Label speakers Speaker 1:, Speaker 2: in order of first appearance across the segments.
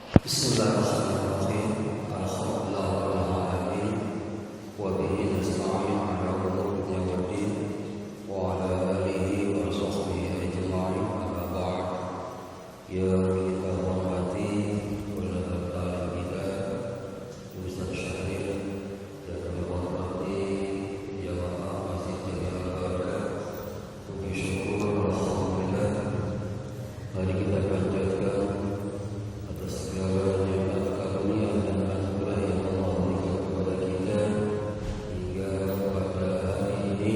Speaker 1: Bismillahirrahmanirrahim. Alhamdulillahirabbil alamin wa bihi nasta'in 'ala umuri waddin wa 'ala alihi wa sahbihi ajma'in. Amma ba'd. Ya kita hormati ulama kita Ustaz Syahril dan hormati jamaah Masjid Jami'ah Al-Barakah. Puji syukur alhamdulillah. Mari kita panjatkan segala nikmat karunia dan anugerah yang Allah berikan kepada kita hingga pada hari ini.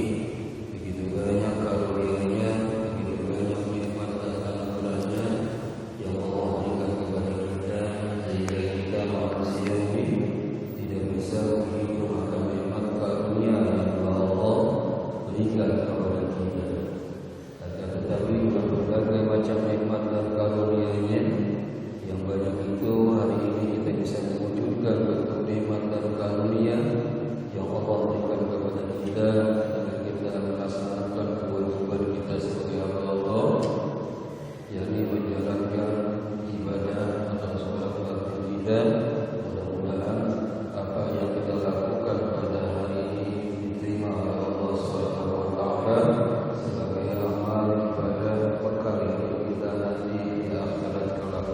Speaker 1: Begitu banyak karunia-Nya, begitu banyak nikmat dan anugerah-Nya yang Allah berikan kepada kita, sehingga kita manusia ini tidak bisa menghitung akan nikmat karunia yang Allah berikan kepada kita. Akan tetapi dengan berbagai macam nikmat dan karunia-Nya yang banyak itu, hari ini kita bisa mewujudkan bentuk nikmat dan karunia yang Allah berikan kepada kita dengan kita melaksanakan kewajiban kita sebagai hamba Allah, yakni menjalankan ibadah atau sholat waktu kita. Mudah-mudahan apa yang kita lakukan pada hari ini diterima oleh Allah Subhanahu wa taala sebagai amal ibadah bekal hidup kita nanti di akhirat kelak.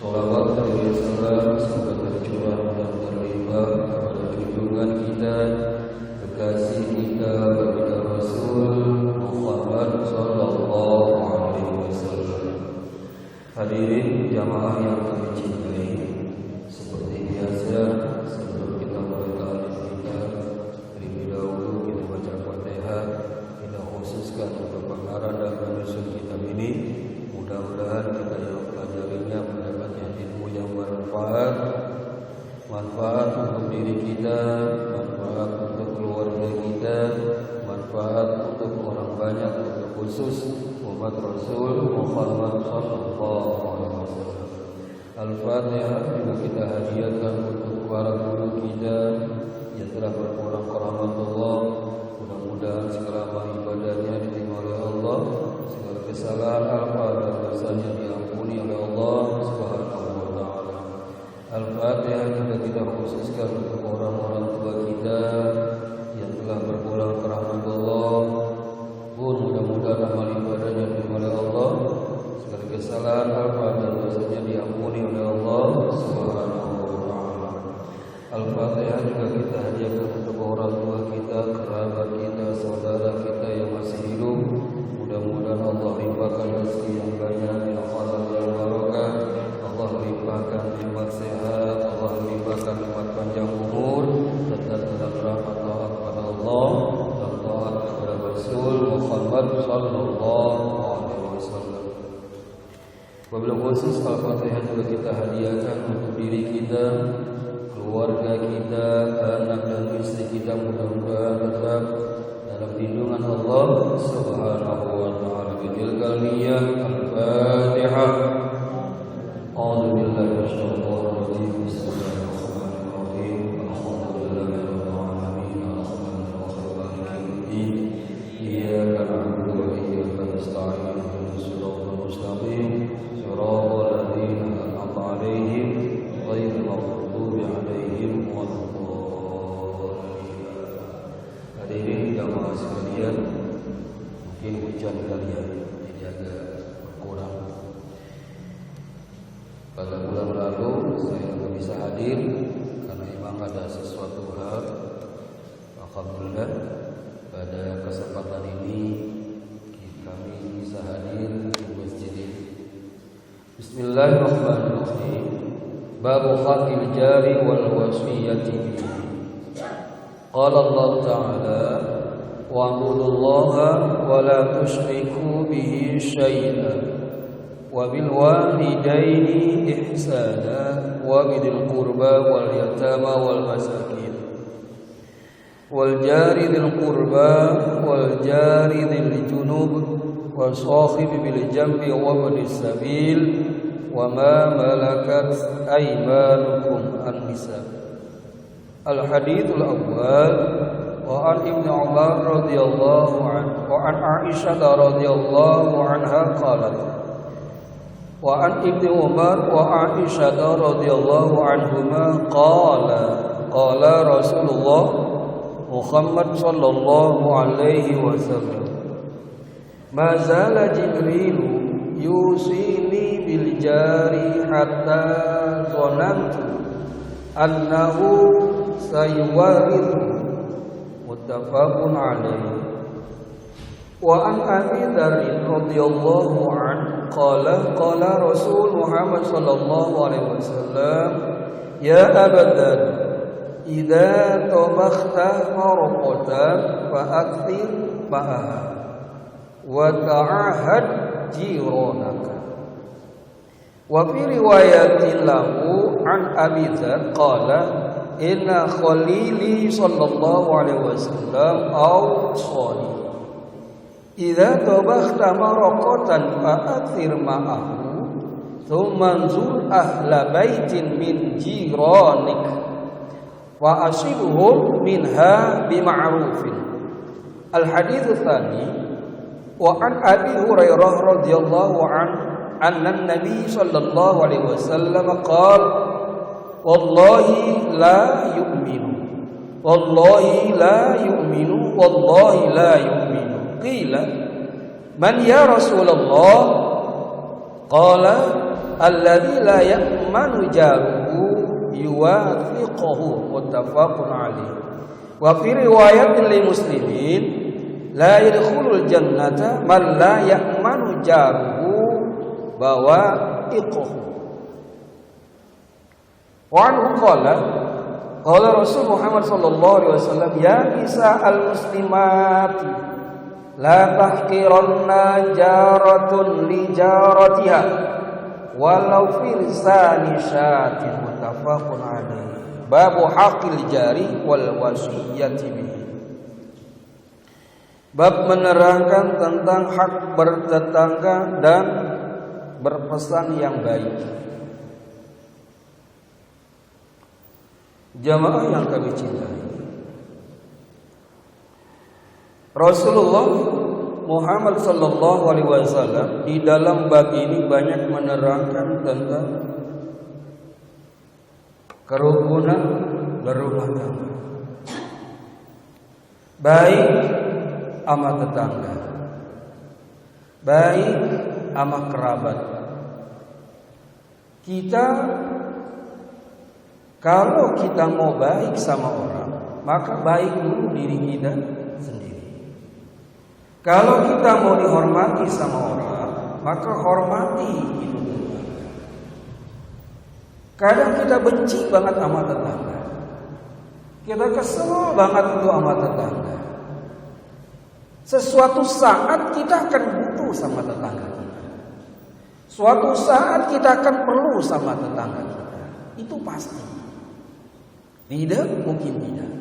Speaker 1: Salawat dan salam semoga tercurah dan terlimpah kepada junjungan kita, kekasih kita, baginda Rasul Muhammad sallallahu alaihi wasallam. Hadirin jamaah yang kami cintai, seperti biasa sebelum kita mulai ta'alif kita, terlebih dahulu kita baca Fatihah, kita khususkan untuk pengarang dan penyusun kitab ini. Mudah-mudahan kita yang pelajarinya mendapatkan ilmu yang bermanfaat, manfaat untuk diri kita, manfaat untuk keluarga kita, manfaat untuk orang banyak, untuk khusus umat Rasul Muhammad sallallahu alaihi wasallam. Al-Fatihah juga kita hadiahkan untuk para guru kita yang telah berpulang ke rahmatullah. Mudah-mudahan segala amal ibadahnya diterima oleh Allah, segala kesalahan apa dan dosanya diampuni oleh Allah Subhanahu wa taala. Al-Fatihah juga kita khususkan untuk orang-orang tua kita yang telah berpulang ke rahmatullah. Mudah-mudahan amal ibadahnya diterima oleh Allah, segala kesalahan apa dan dosanya diampuni oleh Allah Subhanahu wa taala. Al-Fatihah juga kita hadiahkan untuk orang tua kita, kerabat kita, saudara kita yang masih hidup. Mudah-mudahan Allah limpahkan rezeki yang banyak, yang halal, yang barokah. Allah limpahkan nikmat sehat, Allah limpahkan nikmat panjang umur, serta dalam rahmat taat kepada Allah dan taat kepada Rasul Muhammad sallallahu alaihi wasallam. Wabil khusus Al-Fatihah juga kita hadiahkan untuk diri kita, keluarga kita, anak dan istri kita. Mudah-mudahan tetap dalam lindungan Allah Subhanahu wa taala. Bitilkal niyyah Al-Fatihah. A'udzu billahi minasyaitonir rajim. Bismillahirrahmanirrahim. Alhamdulillahirabbil alamin. Arrahmanir rahim. Maliki yaumiddin. Iyyaka na'budu wa iyyaka nasta'in. Ihdinas siratal mustaqim. Siratal ladzina an'amta 'alaihim ghairil maghdubi 'alaihim waladdallin. Hadirin jamaah sekalian, mungkin hujan kalian jadi agak berkurang. Pada bulan lalu saya tidak bisa hadir karena memang ada sesuatu hal. Alhamdulillah pada kesempatan ini kami bisa hadir di masjid ini. Bismillahirrahmanirrahim. Bab haqqil jari wal wasiyati bihi. Qala Allah Ta'ala wa'budullaha wa la tusyriku bihi syai'an wa bil walidaini ihsana wa bidil qurba wal yatama wal masakin wal jari dzil qurba wal jari dzil junub wa sahibi bil jambi wa ibnis sabil wa ma malakat aymanukum an-nisa. Al-hadithul awwal wa an Ibnu Umar radhiyallahu anhu wa an Aisyah radhiyallahu anha qalat Wa an Ibnu Umar wa Aisyah radhiyallahu anhuma qala Rasulullah Muhammad sallallahu alaihi wasallam ma zala Jibril yusini bil jari hatta zanantu annahu sayuwarithu muttafaqun alaihi. Wa an Abi Dzar radhiyallahu anhu qala Rasul Muhammad sallallahu alaihi wasallam ya Aba Dzar idza tabakhta marqatan fa akthir ma'aha wa ta'ahad jiranaka. Wa fi riwayatin lahu an Abi Dzar qala inna khalili sallallahu alaihi wasallam awsani idza tabakhta marqatan fa akthir ma'ahu thumma anzur ahla baitin min jiranik wa asibhum minha bima'rufin. Al hadits tsani wa an Abi Hurairah radhiyallahu anhu anna an-nabiy sallallahu alaihi wasallam qala wallahi la yu'minu wallahi la yu'minu wallahi la yu'minu. Qila man ya Rasulullah qala alladzi la ya'manu jaruhu yuwathiquhu muttafaqun alaihi. Wa fi riwayatin li muslimin la yadkhulul jannata man la ya'manu jaruhu bawa'iquhu. Wa anhu qala Rasul Muhammad sallallahu alaihi wasallam ya nisa al-muslimati la tahqiranna jaratun li jaratiha walau fi lisani syatin muttafaqun alaihi. Babu haqqil jari wal wasiyyati bihi. Bab menerangkan tentang hak bertetangga dan berpesan yang baik. Jamaah yang kami cintai, Rasulullah Muhammad sallallahu alaihi wasallam di dalam bab ini banyak menerangkan tentang kerukunan berumah tangga, baik sama tetangga, baik sama kerabat. Kita kalau kita mau baik sama orang, maka baik dulu diri kita sendiri. Kalau kita mau dihormati sama orang, maka hormati itu dulu. Kadang kita benci banget sama tetangga, kita kesel banget itu sama tetangga. Sesuatu saat kita akan butuh sama tetangga kita. Suatu saat kita akan perlu sama tetangga kita. Itu pasti. Tidak mungkin tidak.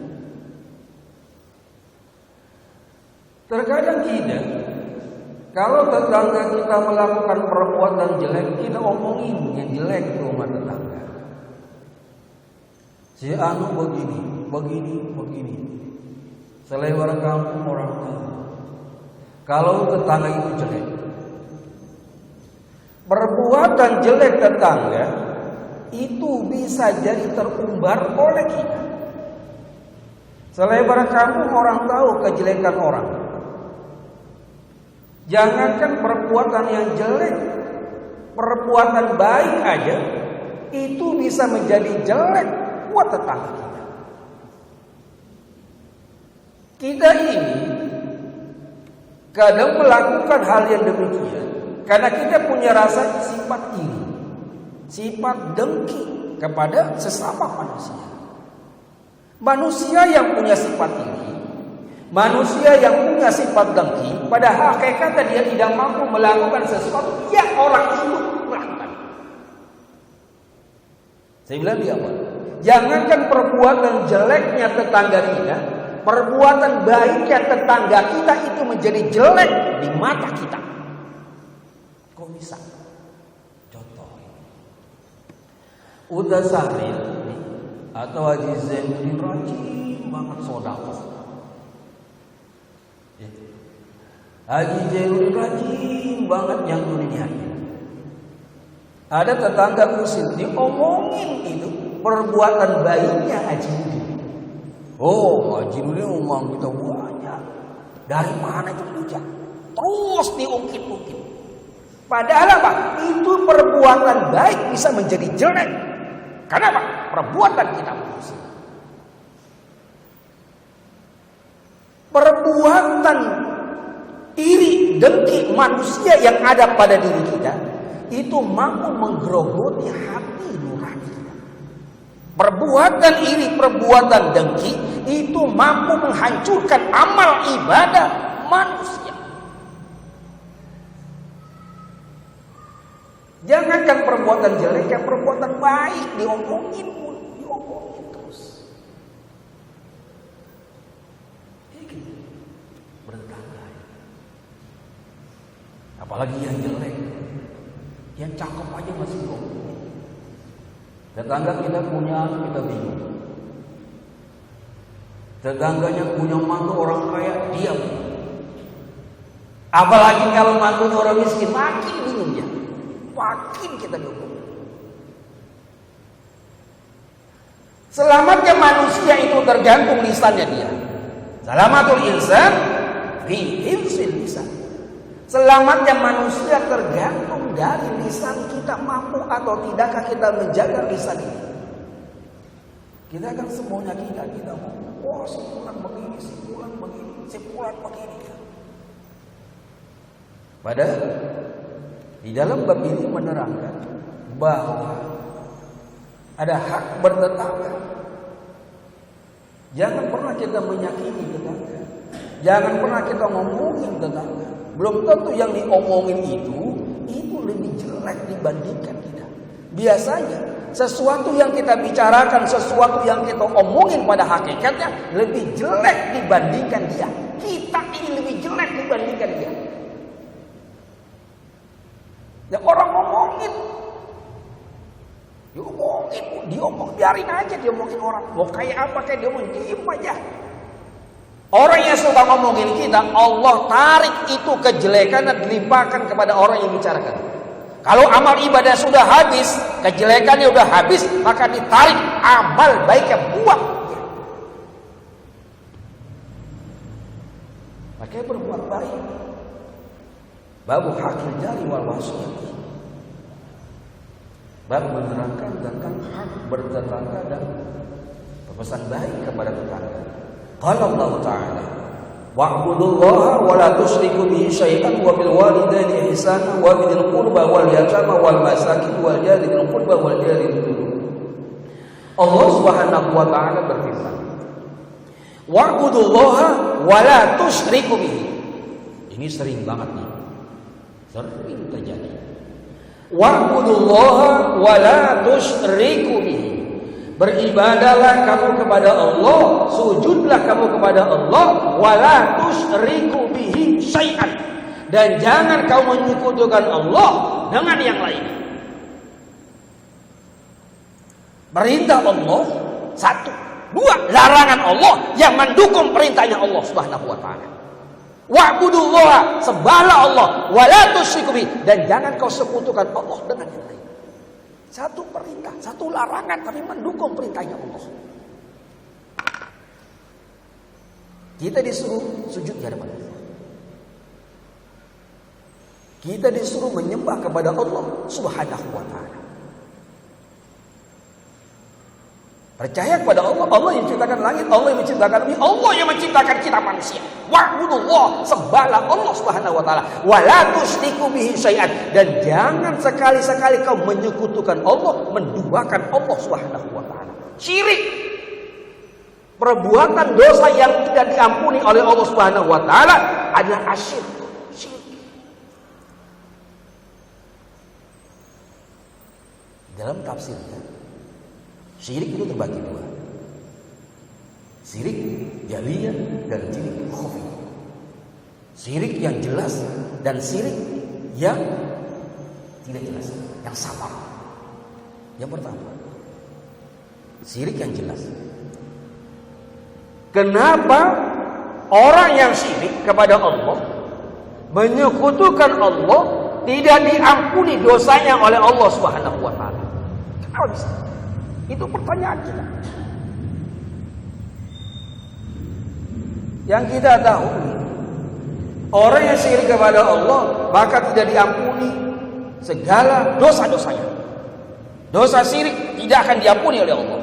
Speaker 1: Terkadang tidak. Kalau tetangga kita melakukan perbuatan jelek, kita omongin yang jelek ke rumah tetangga. Si anu begini. Selebar kampung orang tahu. Kalau tetangga itu jelek, perbuatan jelek tetangga itu bisa jadi terumbar oleh kita. Selebar kampung orang tahu kejelekan orang. Jangankan perbuatan yang jelek, perbuatan baik aja itu bisa menjadi jelek buat tetangga kita. Kita ini kadang melakukan hal yang demikian karena kita punya rasa sifat iri, sifat dengki kepada sesama manusia. Manusia yang punya sifat iri, manusia yang punya sifat dengki, pada hakikatnya dia tidak mampu melakukan sesuatu yang orang itu melakukan. Saya bilang dia apa? Jangankan perbuatan jeleknya tetangga kita, perbuatan baiknya tetangga kita itu menjadi jelek di mata kita. Kok bisa? Contoh, udah sahrir atau Haji Zainuddin rajin banget sedekah. Haji Zainuddin rajin banget yang dunia.
Speaker 2: Ada tetangga usil diomongin itu perbuatan baiknya Haji Nudin. Oh, Haji Nudin ngomong kita banyak. Dari mana itu duitnya? Terus diungkit-ungkit. Padahal apa? Itu perbuatan baik bisa menjadi jelek. Kenapa? Perbuatan kita manusia. Perbuatan iri, dengki manusia yang ada pada diri kita itu mampu menggerogoti hati nurani kita. Perbuatan iri, perbuatan dengki itu mampu menghancurkan amal ibadah manusia. Jangankan perbuatan jelek, yang perbuatan baik diomongin pun, diomongin terus. Bertetangga. Apalagi yang jelek. Yang cakep aja masih ngomong. Tetangga kita punya, kita bingung. Tetangganya punya mantu orang kaya, diam. Apalagi kalau mantunya orang miskin, makin bingung ya. Makin kita bingung. Selamatnya manusia itu tergantung lisannya dia. Salamatul insan fi hifzil lisan. Selamatnya manusia tergantung dari lisan kita, mampu atau tidakkah kita menjaga lisan ini. Kita kan semuanya kita mau, oh si fulan begini, si fulan begini, si fulan begini. Padahal di dalam bab ini menerangkan bahwa ada hak bertetangga. Jangan pernah kita menyakiti tetangga. Jangan pernah kita ngomongin tetangga. Belum tentu yang diomongin itu lebih jelek dibandingkan kita. Biasanya sesuatu yang kita bicarakan, sesuatu yang kita omongin pada hakikatnya lebih jelek dibandingkan dia. Kita ini lebih jelek dibandingkan dia. Ya orang ngomongin, diomong, biarin aja diomongin orang. Mau kayak apa kayak diomongin, diem aja. Orang yang suka ngomongin kita, Allah tarik itu kejelekan dan dilimpahkan kepada orang yang bicarakan. Kalau amal ibadah sudah habis, kejelekannya sudah habis, maka ditarik amal baiknya, buang. Makanya berbuat baik. Babu hakil jari wal wasiyah. Bab menerangkan tentang hak bertetangga dan berpesan baik kepada tetangga. Qala Allah Ta'ala, wa'budullaha wa la tusyriku bihi syai'an wa bil walidaini ihsana wa bidil qurba wal yatama wal masakin wal jari bil qurba wal jari bil junub. Allah Subhanahu wa Ta'ala berfirman, wa'budullaha wa la tusyriku bihi. Ini sering banget nih. Sering terjadi. Wa'budullaha wa la tusyriku bihi. Beribadahlah kamu kepada Allah, sujudlah kamu kepada Allah, wala tusyriku bihi syai'an. Dan jangan kamu menyekutukan Allah dengan yang lain. Perintah Allah satu, dua, larangan Allah yang mendukung perintahnya Allah Subhanahu wa Ta'ala. Wa'budullaha, sembahlah Allah, wala tusyriku bihi, dan jangan kau sekutukan Allah dengan yang lain. Satu perintah, satu larangan, tapi mendukung perintahnya Allah. Kita disuruh sujud di hadapan Allah. Kita disuruh menyembah kepada Allah Subhanahu wa Ta'ala. Percaya kepada Allah, Allah yang menciptakan langit, Allah yang menciptakan bumi, Allah yang menciptakan kita manusia. Wa'budullah, sembahlah Allah Subhanahu wa Ta'ala. Wa la tusyriku bihi syai'an, dan jangan sekali-sekali kau menyekutukan Allah, menduakan Allah Subhanahu wa Ta'ala. Syirik, perbuatan dosa yang tidak diampuni oleh Allah Subhanahu wa Ta'ala adalah asyirk, syirik. Dalam tafsirnya, syirik itu terbagi dua. Syirik jaliyah dan syirik khafi. Syirik yang jelas dan syirik yang tidak jelas, yang samar. Yang pertama, syirik yang jelas. Kenapa orang yang syirik kepada Allah, menyekutukan Allah tidak diampuni dosanya oleh Allah Subhanahu wa taala? Kenapa bisa? Itu pertanyaan kita. Yang kita tahu, orang yang syirik kepada Allah maka tidak diampuni segala dosa-dosanya. Dosa syirik tidak akan diampuni oleh Allah.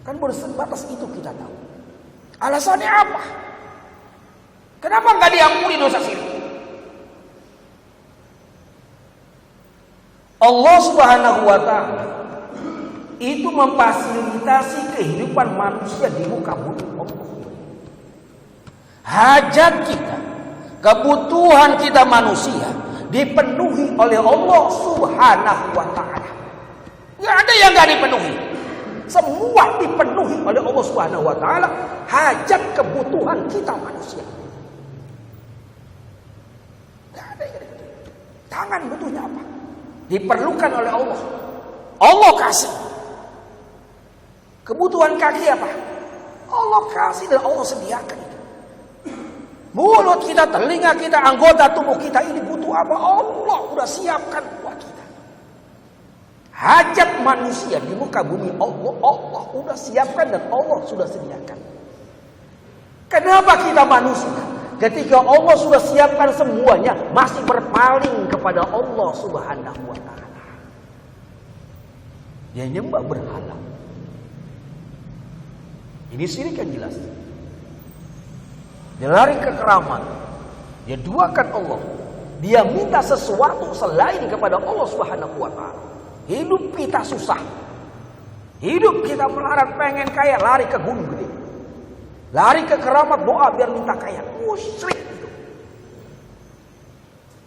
Speaker 2: Kan bersebatas itu kita tahu. Alasannya apa? Kenapa nggak diampuni dosa syirik? Allah Subhanahu wa taala itu memfasilitasi kehidupan manusia di muka bumi Allah. Hajat kita, kebutuhan kita manusia dipenuhi oleh Allah Subhanahu wa taala. Enggak ada yang enggak dipenuhi. Semua dipenuhi oleh Allah Subhanahu wa taala, hajat kebutuhan kita manusia. Enggak ada yang dipenuhi. Tangan butuhnya apa? Diperlukan oleh Allah. Allah kasih. Kebutuhan kaki apa? Allah kasih dan Allah sediakan. Mulut kita, telinga kita, anggota tubuh kita ini butuh apa? Allah udah siapkan buat kita. Hajat manusia di muka bumi Allah udah siapkan dan Allah sudah sediakan. Kenapa kita manusia ketika Allah sudah siapkan semuanya masih berpaling kepada Allah Subhanahu wa taala? Dia nyembah berhala. Ini syirik yang jelas. Dia lari ke keramat. Dia duakan Allah. Dia minta sesuatu selain kepada Allah Subhanahu wa taala. Hidup kita susah. Hidup kita melarat pengen kaya, lari ke gunung gede. Lari ke keramat doa biar minta kaya. Musyrik itu.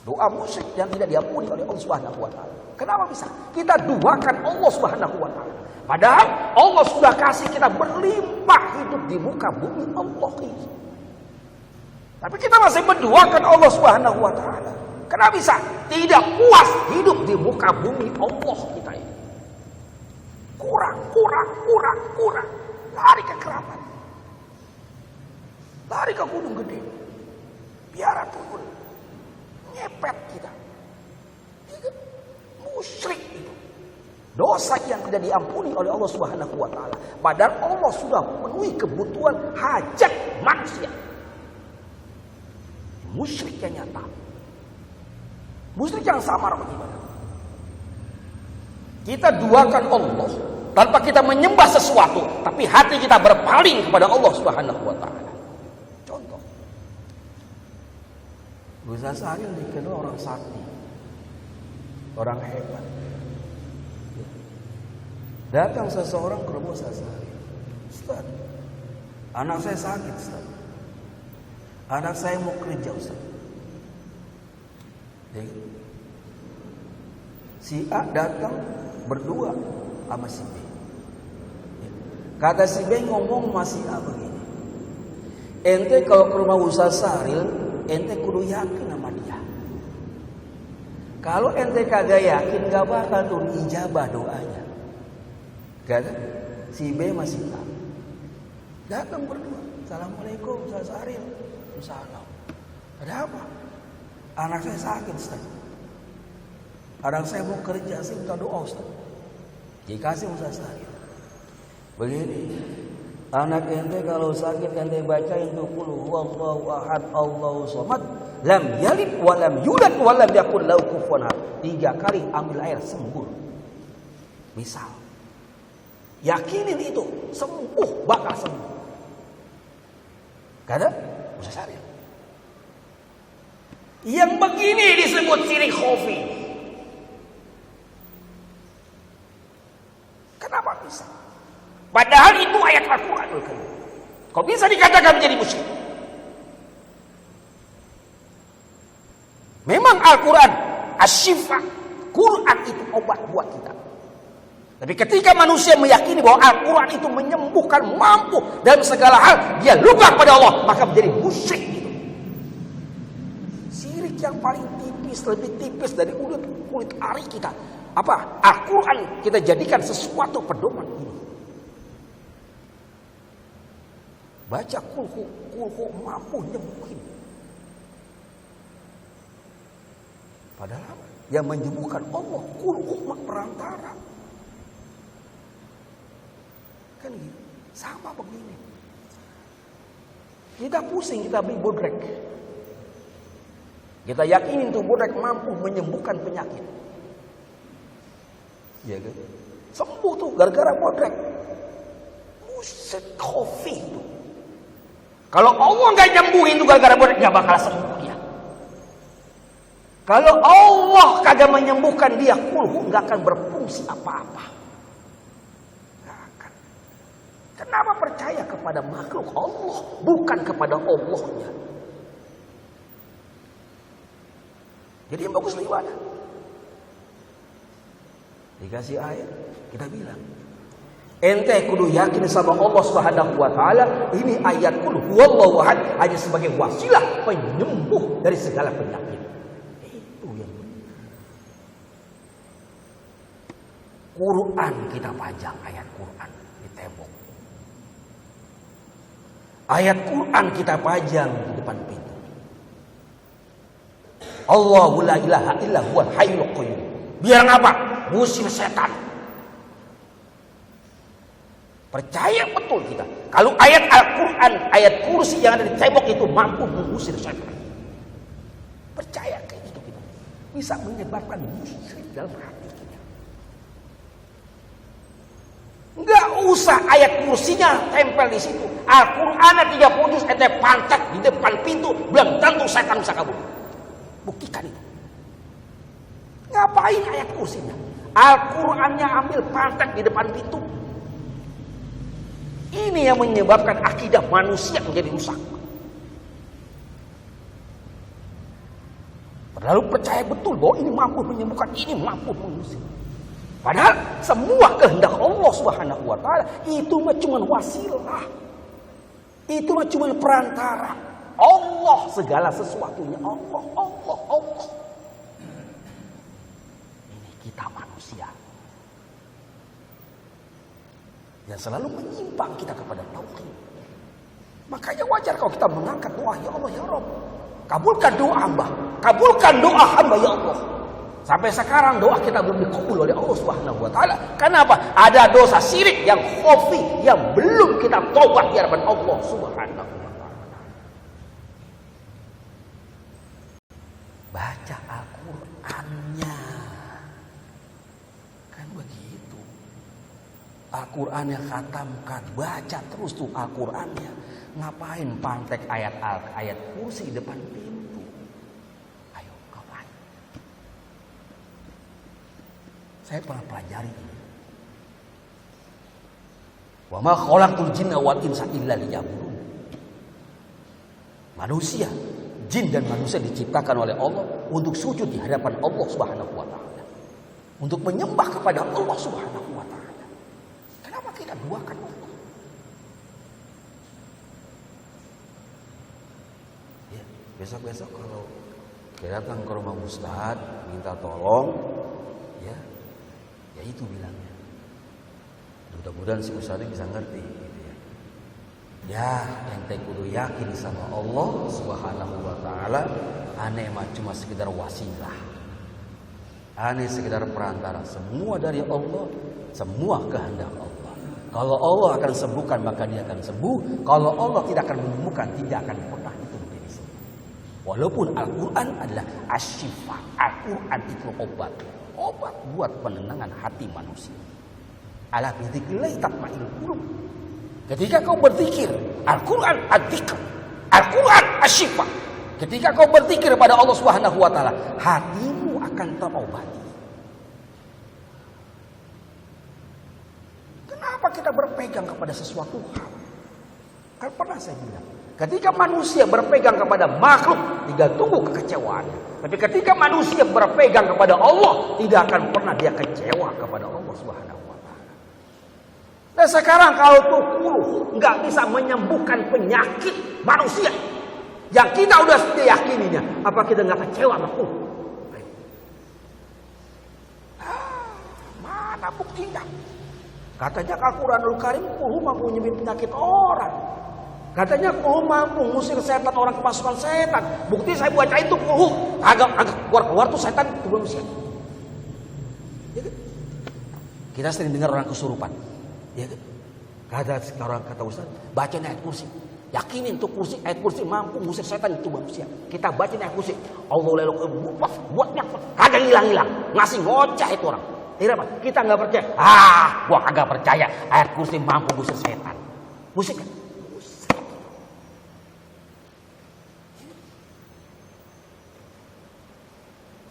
Speaker 2: Doa musyrik yang tidak diampuni oleh Allah Subhanahu wa taala. Kenapa bisa? Kita duakan Allah Subhanahu wa taala. Padahal Allah sudah kasih kita berlimpah hidup di muka bumi Allah ini. Tapi kita masih menduakan Allah Subhanahu wa taala. Kenapa bisa? Tidak puas hidup di muka bumi Allah kita ini. Kurang. Lari ke keramat. Lari ke gunung gede. Biara turun. Nyepet kita. Musyrik itu. Dosa yang tidak diampuni oleh Allah Subhanahu wa taala. Padahal Allah sudah memenuhi kebutuhan hajat manusia. Musyrik yang nyata. Musyrik yang samar bagaimana? Kita duakan Allah tanpa kita menyembah sesuatu, tapi hati kita berpaling kepada Allah Subhanahu wa taala. Contoh. Gus Sahril dikenal orang sakti. Orang hebat. Datang seseorang ke rumah Sahril. Ustaz, anak saya sakit, Ustaz. Anak saya mau kerja, Ustaz. Si A datang berdua sama si B. Kata si B ngomong sama si A begini. Ente kalau ke rumah Ustaz Sahril, ente kudu yakin sama dia. Kalau ente kagak yakin, gak bakal turun ijabah doanya. Kata si B masih A. Datang berdua. Assalamualaikum Ustaz Sahril. Salam. Ada apa? Anak saya sakit, Ustaz. Anak saya mau kerja, saya minta doa, Ustaz. Dikasih Ustaz Sahril. Begini, anak ente kalau sakit ente bacain tuh qul huwallahu ahad Allahu samad lam yalid wa lam yulad wa lam yakul lahu kufuwan ahad. 3 kali ambil air sembuh. Misal. Yakinin itu, sembuh, bakal sembuh. Kata Ustaz Sahril. Yang begini disebut syirik khafi. Kenapa bisa? Padahal itu ayat Al-Quranul Karim. Kok bisa dikatakan menjadi musyrik? Memang Al-Quran asy-syifa, Quran itu obat buat kita. Tapi ketika manusia meyakini bahwa Al-Quran itu menyembuhkan, mampu dalam segala hal, dia lupa kepada Allah, maka menjadi musyrik itu. Syirik yang paling tipis, lebih tipis dari kulit ari kita. Apa? Al-Quran kita jadikan sesuatu pedoman ini. Baca kulhu mampu nyembuhin. Padahal yang menyembuhkan Allah, Qul hu perantara. Kan gitu. Sama begini. Kita pusing, kita beli bodrek. Kita yakinin tuh bodrek mampu menyembuhkan penyakit. Ya kan? Sembuh tuh gara-gara bodrek. Buset, kopi itu. Kalau Allah nggak nyembuhin tuh gara-gara bodrek, nggak bakal sembuh dia. Kalau Allah kagak menyembuhkan dia, kulhu nggak akan berfungsi apa-apa. Nggak akan. Kenapa percaya kepada makhluk Allah, bukan kepada Allahnya? Jadi yang bagus gimana? Dikasih ayat, kita bilang, ente kudu yakin sama Allah Subhanahu wa taala, ini ayat qul huwallahu ahad hanya sebagai wasilah penyembuh dari segala penyakit. Itu yang benar. Quran kita pajang ayat Quran di tembok. Ayat Quran kita pajang di depan pintu. Allahu la ilaha illa huwal hayyul qayyum. Biar ngapa? Ngusir setan. Percaya betul kita. Kalau ayat Al-Quran, ayat kursi yang ada di tembok itu mampu mengusir setan. Percaya kayak gitu kita. Bisa menyebabkan musyrik dalam hati kita. Enggak usah ayat kursinya tempel di situ. Al-Quran 30 juz ente pantek di depan pintu, belum tentu setan bisa kabur. Buktikan itu. Ngapain ayat kursinya? Al-Qurannya ambil pantek di depan pintu. Ini yang menyebabkan akidah manusia menjadi rusak. Lalu percaya betul bahwa ini mampu menyembuhkan, ini mampu mengusir. Padahal semua kehendak Allah Subhanahu wa taala itu cuma wasilah. Itu cuma perantara. Allah segala sesuatunya Allah. Ini kita manusia yang selalu menyimpang kita kepada tauhid. Makanya wajar kalau kita mengangkat doa, ya Allah ya Rabb, kabulkan doa hamba, kabulkan doa hamba ya Allah. Sampai sekarang doa kita belum dikabul oleh Allah Subhanahu wa taala. Kenapa? Ada dosa syirik yang khafi yang belum kita tobat di hadapan Allah Subhanahu wa taala. Baca Al-Qur'annya. Kan begitu. Al-Qur'annya khatamkan, baca terus tuh Al-Qur'annya. Ngapain pantek ayat kursi di depan pintu? Ayo, ngapain? Saya pernah pelajari ini. Wa ma khalaqtul jinna wal insa illa liya'budun. Manusia, jin dan manusia diciptakan oleh Allah untuk sujud di hadapan Allah Subhanahu wa taala. Untuk menyembah kepada Allah Subhanahu wa taala. Kenapa kita duakan Allah? Ya, besok-besok kalau kita datang ke rumah Ustaz minta tolong, ya itu bilangnya. Mudah-mudahan si Ustaz bisa ngerti gitu ya. Ya, ente kudu yakin sama Allah Subhanahu wa taala, ane mah cuma sekedar wasilah. Ane sekedar perantara, semua dari Allah, semua kehendak Allah. Kalau Allah akan sembuhkan maka dia akan sembuh, kalau Allah tidak akan menyembuhkan tidak akan pernah itu menjadi sembuh. Walaupun Al-Qur'an adalah asyifa, Al-Qur'an itu obat buat penenangan hati manusia. Ala bidzikrillah tatma'innul qulub. Ketika kau berzikir, Al-Quran ad-dzikr, Al-Quran asy-syifa. Ketika kau berzikir pada Allah Subhanahu wa taala, hatimu akan terobati. Kenapa kita berpegang kepada sesuatu hal? Kan pernah saya bilang, ketika manusia berpegang kepada makhluk, tidak tunggu kekecewaannya. Tapi ketika manusia berpegang kepada Allah, tidak akan pernah dia kecewa kepada Allah Subhanahu wa taala. Dan sekarang kalau tukul nggak bisa menyembuhkan penyakit manusia yang kita udah yakininya, apa kita nggak kecewa sama Tuh? Mana buktinya? Katanya Al-Quranul Karim mampu menyembuhkan penyakit orang. Katanya kuhu mampu ngusir setan, orang kemasukan setan. Bukti saya baca itu kuhu. Agak keluar tuh setan itu manusia. Ya kan? Kita sering dengar orang kesurupan. Ya kan? Kata Ustaz, baca ayat kursi. Yakinin tuh kursi, ayat kursi mampu ngusir setan itu manusia. Kita baca ayat kursi. Allah lalu buatnya kagak hilang-hilang. Ngasih ngocah itu orang. Tidak apa? Kita nggak percaya. Gua kagak percaya ayat kursi mampu ngusir setan. Musik kan?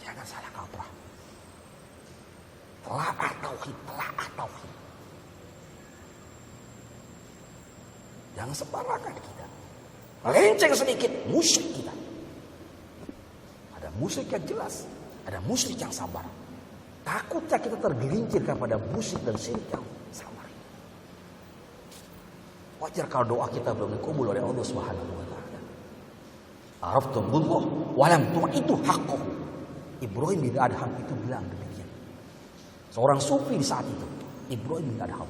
Speaker 2: Jangan salah kaprah. Telaah tauhid. Jangan sembarangan kita. Melenceng sedikit, musyrik kita. Ada musyrik yang jelas, ada musyrik yang sabar. Takutnya kita tergelincir kepada musyrik dan syirik yang sabar. Wajar kalau doa kita belum dikabul oleh Allah Subhanahu wa taala. Araftumullah walam tu'itu haqqahu. Ibrahim bin Adham itu bilang demikian. Seorang sufi di saat itu, Ibrahim bin Adham.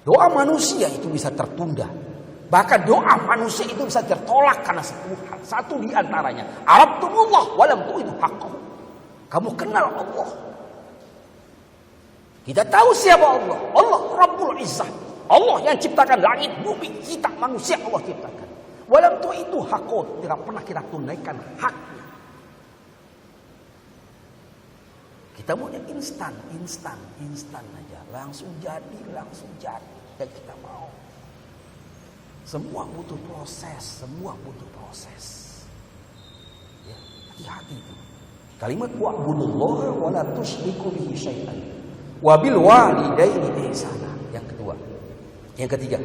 Speaker 2: Doa manusia itu bisa tertunda. Bahkan doa manusia itu bisa tertolak karena satu di antaranya. Araftumullah walam tu'itu haqqahu. Kamu kenal Allah. Kita tahu siapa Allah. Allah Rabbul Izzah. Allah yang ciptakan langit, bumi, kita manusia Allah ciptakan. Walam tu'itu haqqahu. Tidak pernah kita tunaikan haknya. Kita maunya instan aja. Langsung jadi. Dan kita mau. Semua butuh proses. Ya, hati-hati itu. Kalimat wa'budullaha wa la tusyriku bihi syai'an. Wa bil walidaini ihsana. Yang ketiga.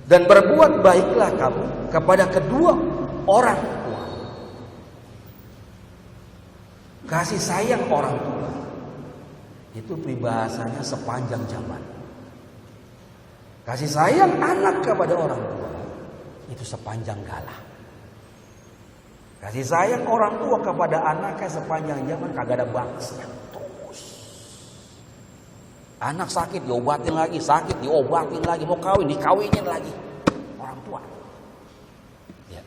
Speaker 2: Dan berbuat baiklah kamu kepada kedua orang tua. Kasih sayang orang tua itu peribahasanya sepanjang zaman. Kasih sayang anak kepada orang tua itu sepanjang galah. Kasih sayang orang tua kepada anaknya sepanjang zaman kagak ada batasnya. Terus. Anak sakit diobatin lagi, sakit diobatin lagi, mau kawin dikawinin lagi. Orang tua. Ya.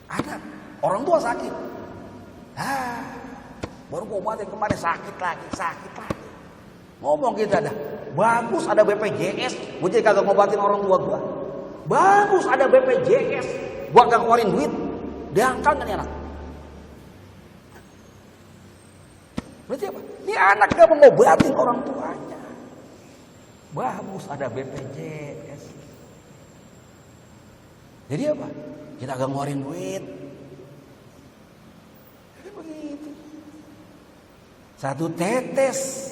Speaker 2: Ada orang tua sakit. Baru gua obatin kemarin sakit lagi. Ngomong kita dah. Bagus ada BPJS, gue jadi kagak ngobatin orang tua gue. Bagus ada BPJS, gue kagak keluarin duit. Dangkal kan anak. Berarti apa? Ini anak gak mau ngobatin orang tuanya. Bagus ada BPJS. Jadi apa? Kita kagak ngeluarin duit. Jadi begitu. Satu tetes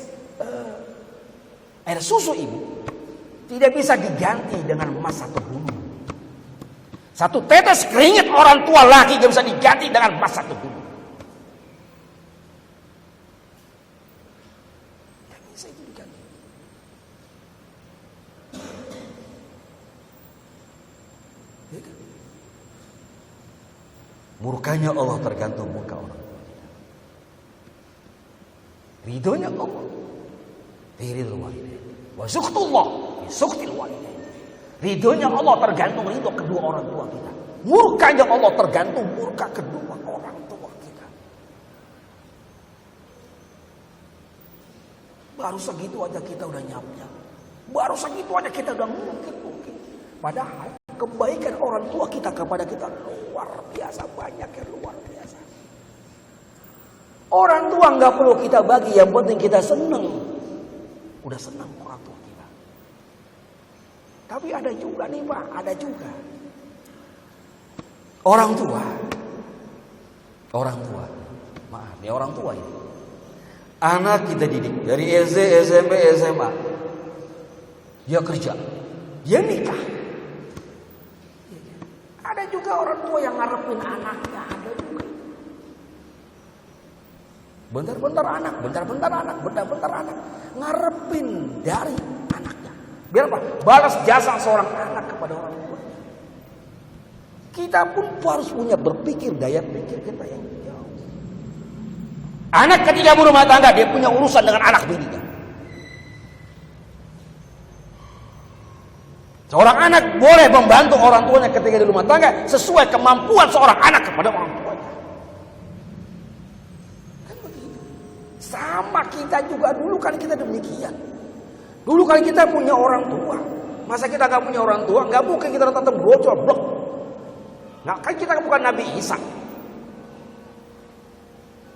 Speaker 2: air susu ibu tidak bisa diganti dengan emas satu gunung. Satu tetes keringat orang tua lagi tidak bisa diganti dengan emas satu gunung. Tidak bisa diganti. Murkanya Allah tergantung murka orang tua. Ridhonya Allah. Ridho walidain. Wa suktullah bi suktil walidain. Ridhonya Allah tergantung ridho kedua orang tua kita. Murkanya Allah tergantung murka kedua orang tua kita. Baru segitu aja kita udah nyap-nyap. Baru segitu aja kita udah mungkin. Padahal kebaikan orang tua kita kepada kita luar biasa banyak, yang luar biasa. Orang tua nggak perlu kita bagi, yang penting kita seneng. Udah senang orang tua kita. Tapi ada juga nih Pak, orang tua. Maaf, nih orang tua ini. Anak kita didik dari SD, SMP, SMA. Dia kerja, dia nikah. Ada juga orang tua yang ngarepin anaknya, ada juga. Bentar-bentar anak, ngarepin dari anaknya. Biar apa? Balas jasa seorang anak kepada orang tua. Kita pun harus punya berpikir, daya pikir kita yang jauh. Anak ketika berumah tangga, dia punya urusan dengan anak bininya. Seorang anak boleh membantu orang tuanya ketika di rumah tangga sesuai kemampuan seorang anak kepada orang tuanya. Kan begitu. Sama kita juga dulu kan kita demikian. Dulu kan kita punya orang tua. Masa kita nggak punya orang tua? Nggak mungkin kita tetap brocol, blok. Nah, kan kita bukan Nabi Isa.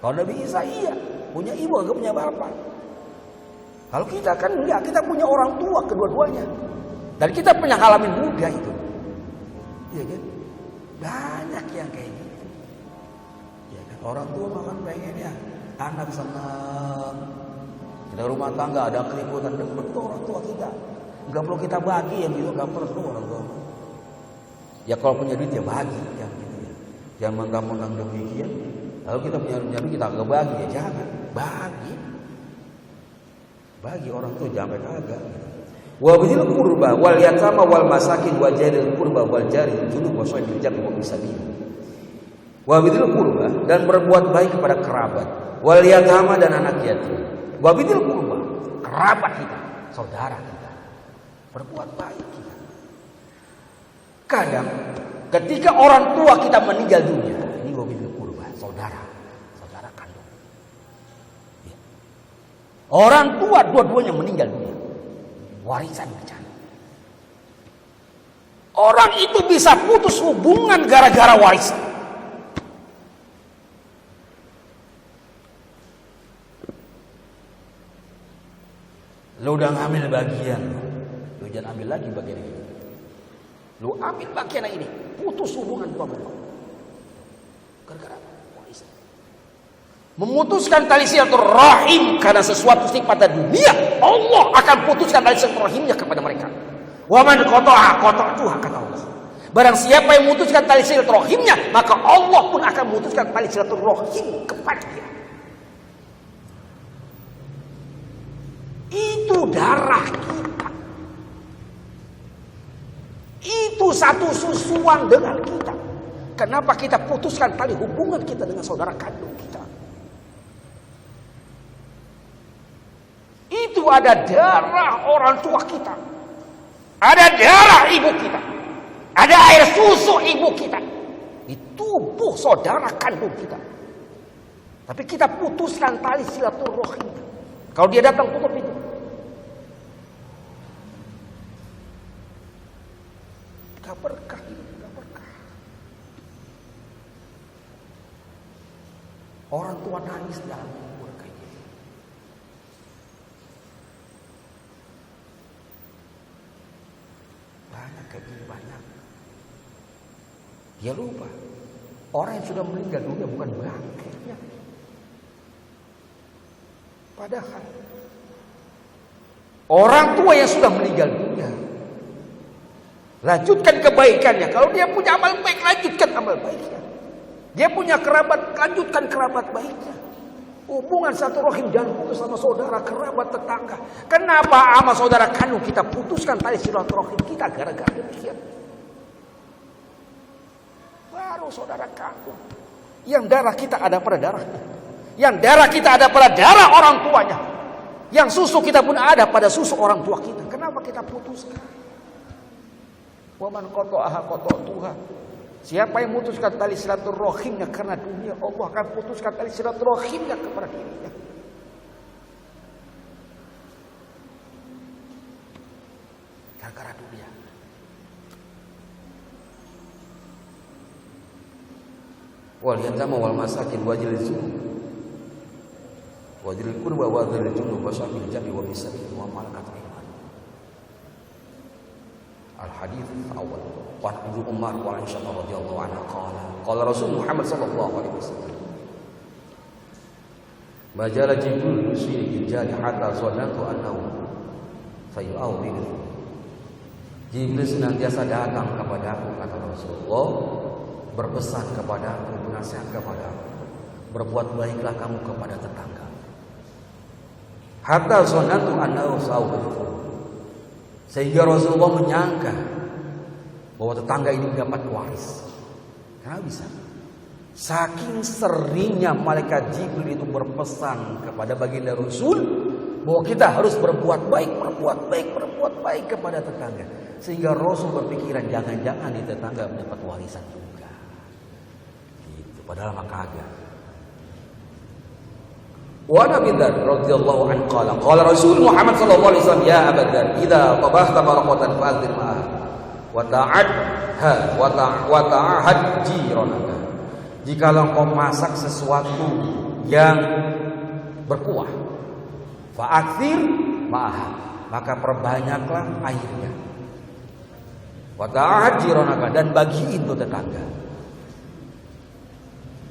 Speaker 2: Kalau Nabi Isa iya, punya ibu, nggak punya bapak. Kalau kita kan enggak, kita punya orang tua kedua-duanya. Dan kita punya halaman muda itu. Iya kan? Banyak yang kayak gitu. Iya kan? Orang tua makan pengennya anak senang. Kita rumah tangga ada keributan, betul orang tua kita. Enggak perlu kita bagi yang gitu, enggak perlu orang tua. Ya kalau punya duit ya bagi kan gitu ya. Jangan mentang-mentang demikian. Lalu kita punya duit kita enggak bagi ya jangan. Bagi orang tua jangan kagak. Wa bidil qurba wal yatama wal masakin wa jaril qurba wal jaril junub wa sahibil jambi wa bisabil. Wa bidil qurba dan berbuat baik kepada kerabat, wal yatama dan anak yatim. Wa bidil qurba kerabat kita, saudara kita. Berbuat baik kita. Kadang ketika orang tua kita meninggal dunia, ini wa bidil qurba, saudara kandung. Ya. Orang tua dua-duanya meninggal dunia. Warisan bencana. Orang itu bisa putus hubungan gara-gara warisan. Lu udah ngambil bagian, lu jangan ambil lagi bagian ini. Lu ambil bagian ini, putus hubungan gua sama lu. Gara-gara warisan. Memutuskan tali silaturahim karena sesuatu pada dunia, Allah akan putuskan tali silaturahimnya kepada mereka. Wa man qata'tuha kata Allah. Barang siapa yang memutuskan tali silaturahimnya, maka Allah pun akan memutuskan tali silaturahim kepada dia. Itu darah kita. Itu satu susuan dengan kita. Kenapa kita putuskan tali hubungan kita dengan saudara kandung kita? Itu ada darah orang tua kita. Ada darah ibu kita. Ada air susu ibu kita. Di tubuh saudara kandung kita. Tapi kita putuskan tali silaturahim. Kalau dia datang tutup itu. Gak berkah itu, gak berkah. Orang tua nangis dalam kubur kayak gitu. Banyak kayak gini, banyak. Dia lupa. Orang yang sudah meninggal dunia bukan bangkainya. Padahal orang tua yang sudah meninggal dunia, lanjutkan kebaikannya. Kalau dia punya amal baik, lanjutkan amal baiknya. Dia punya kerabat, lanjutkan kerabat baiknya. Hubungan satu rahim jangan putus sama saudara, kerabat, tetangga. Kenapa sama saudara kandung kita putuskan tali silaturahim kita gara-gara demikian? Baru saudara kandung. Yang darah kita ada pada darahnya. Yang darah kita ada pada darah orang tuanya. Yang susu kita pun ada pada susu orang tua kita. Kenapa kita putuskan? Wa man qata'aha qata'tuha. Siapa yang memutuskan tali silaturahimnya karena dunia, Allah akan putuskan tali silaturahimnya kepada dirinya. Gara-gara dunia. Wal yatama wal masakin wajil junub. Wajil qurba wajil junub wasabil jambi wa bisabil wa malakat iman. Al-hadits awal. Wa Ibnu Umar wa Aisyah radhiyallahu anha qala Rasul Muhammad sallallahu alaihi wasallam. Majala Jibril yusiri bil jari hatta zanantu annahu sayu'au bihi. Jibril senantiasa datang kepadaku kata Rasulullah, berpesan kepadaku, bernasihat kepadaku, berbuat baiklah kamu kepada tetangga. Hatta zanantu annahu sayu'au bihi. Sehingga Rasulullah menyangka bahwa tetangga ini dapat waris. Kenapa bisa? Saking seringnya malaikat Jibril itu berpesan kepada baginda Rasul bahwa kita harus berbuat baik kepada tetangga. Sehingga Rasul berpikiran jangan-jangan di tetangga mendapat warisan juga. Gitu, padahal mah kagak. Wa Nabi Dzar radhiyallahu anhu qala Rasul Muhammad sallallahu alaihi wasallam, ya Abu Dzar, idza tabahta marqatan fa'zir ma'ah wa ta'adha wa ta'ahad jiranaka. Jikalau kau masak sesuatu yang berkuah, fa'athir ma'ah, maka perbanyaklah airnya. Wa ta'ahad jiranaka, dan bagiin tuh tetangga.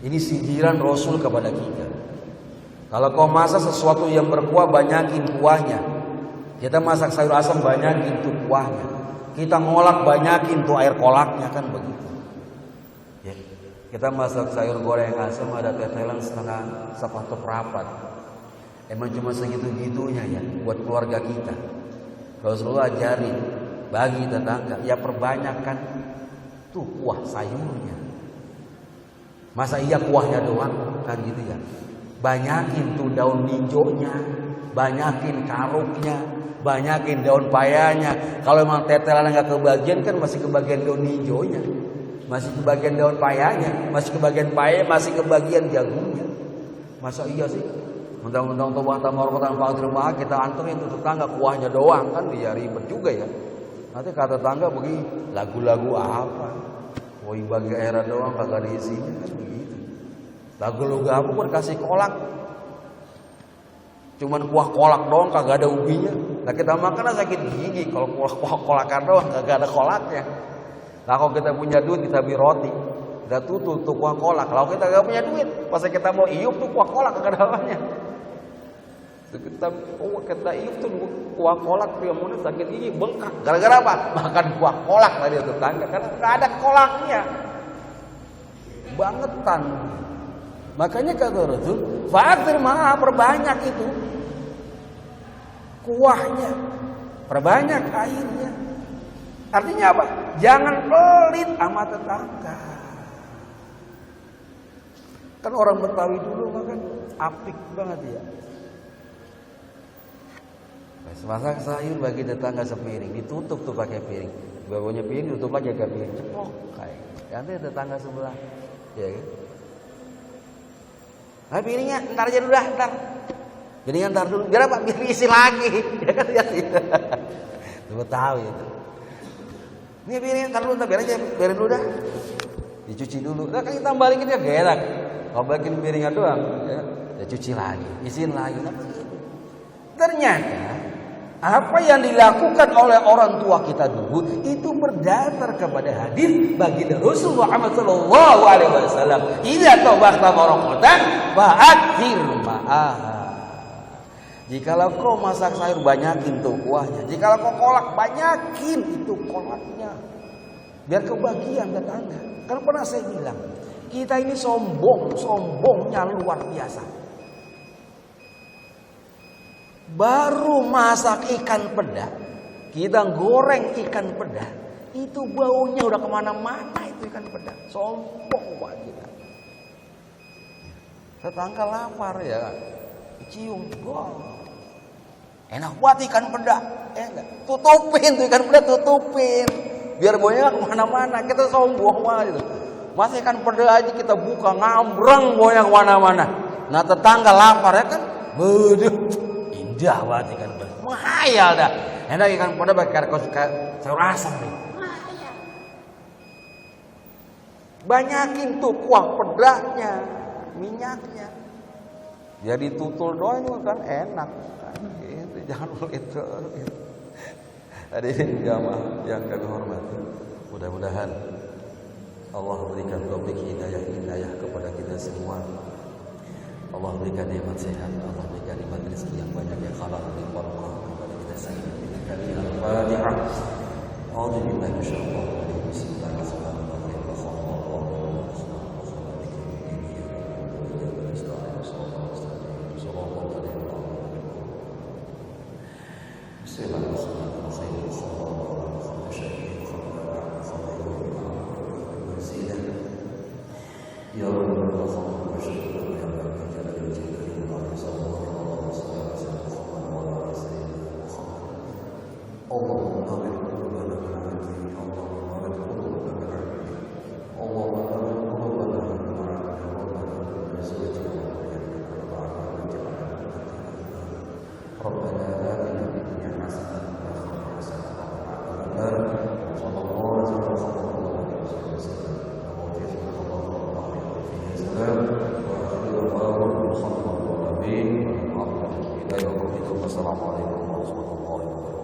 Speaker 2: Ini sindiran Rasul kepada kita. Kalau kau masak sesuatu yang berkuah, banyakin kuahnya. Kita masak sayur asam, banyakin tuh kuahnya. Kita ngolak, banyakin tuh air kolaknya, kan begitu. Ya. Kita masak sayur goreng asam, ada tetelan setengah seperempat. Emang cuma segitu-gitunya ya buat keluarga kita. Rasulullah ajarin bagi tetangga, ya perbanyakkan tuh kuah sayurnya. Masa iya kuahnya doang, kan gitu ya. Banyakin tuh daun ninjonya, banyakin karuknya, banyakin daun payanya. Kalau emang tetelan nggak kebagian, kan masih kebagian daun ninjonya, masih kebagian daun payanya, masih kebagian paye, masih kebagian jagungnya. Masa iya sih? Undang-undang tobah tamarqatan fa'athir ma'ah kita anterin itu tetangga kuahnya doang, kan dia ribet juga ya. Nanti kata tetangga begini, lagu-lagu apa? Woi bagi air doang kagak ada isinya, kan begitu. Lagu-lagu apa pun kasih kolak, cuman kuah kolak doang kagak ada ubinya. Nah kita makan sakit gigi kalau kuah kolakan doang kagak ada kolaknya. Nah kalau kita punya duit kita beli roti, kita tutup tuh kuah kolak. Kalau kita gak punya duit, pas kita mau iup tuh kuah kolak kagak ada apanya. Kita iup tuh kuah kolak, dia mau sakit gigi bengkak. Gara-gara apa? Makan kuah kolak tadi tetangga, karena nggak ada kolaknya. Bangetan. Makanya kata Rasul, fa'athir ma'ah, perbanyak itu kuahnya, perbanyak airnya. Artinya apa? Jangan pelit sama tetangga. Kan orang Betawi dulu makan apik banget ya. Masak sayur bagi tetangga sepiring, ditutup tuh pakai piring. Bawahnya piring tutup lagi pakai piring, ceplok kayak. Nanti tetangga sebelah, ya kan? Nah piringnya ntar aja dulu dah, ntar. Piringnya ntar dulu, biar apa? Biar isi lagi, ya kan ya sih. Lu tahu itu. Ini piringnya ntar dulu, biar aja, biarin dulu dah. Dicuci dulu, nah kan kita balikin dia gak enak. Kalau balikin piringnya doang, ya cuci lagi, isiin lagi. Ternyata apa yang dilakukan oleh orang tua kita dulu itu berdasar kepada hadis baginda Rasulullah Muhammad sallallahu alaihi wasallam, "Idza tabahta marqatan fa'athir ma'ah." Jikalau kau masak sayur banyakin tuh kuahnya. Jikalau kau kolak banyakin itu kolaknya. Biar kebagian tetangga. Kan pernah saya bilang, kita ini sombongnya luar biasa. Baru masak ikan peda, kita goreng ikan peda, itu baunya udah kemana-mana itu ikan peda. Sombong banget kita. Tetangga lapar ya, cium, wah, enak banget ikan peda. Enggak, tutupin tuh ikan peda, tutupin, biar baunya kemana-mana. Kita sombong banget itu. Masa ikan peda aja kita buka ngambrang baunya kemana-mana. Nah tetangga lapar ya kan, waduh. Indah banget ikan peda, menghayal dah. Enak ikan peda pakai sayur asam nih. Banyakin tuh kuah pedanya, minyaknya. Jadi tutul doang juga kan enak. Gitu, jangan begitu. Hadirin jamaah yang kami hormati, mudah-mudahan Allah berikan taufik hidayah kepada kita semua. Allah berikan nikmat sehat, Allah berikan nikmat rezeki yang banyak yang halal dan barakah kepada kita sekalian. Al-Fatihah. A'udzu billahi minasyaitonir rajim. Bismillahirrahmanirrahim. Ya Allah,
Speaker 1: Wassalamualaikum warahmatullahi wabarakatuh.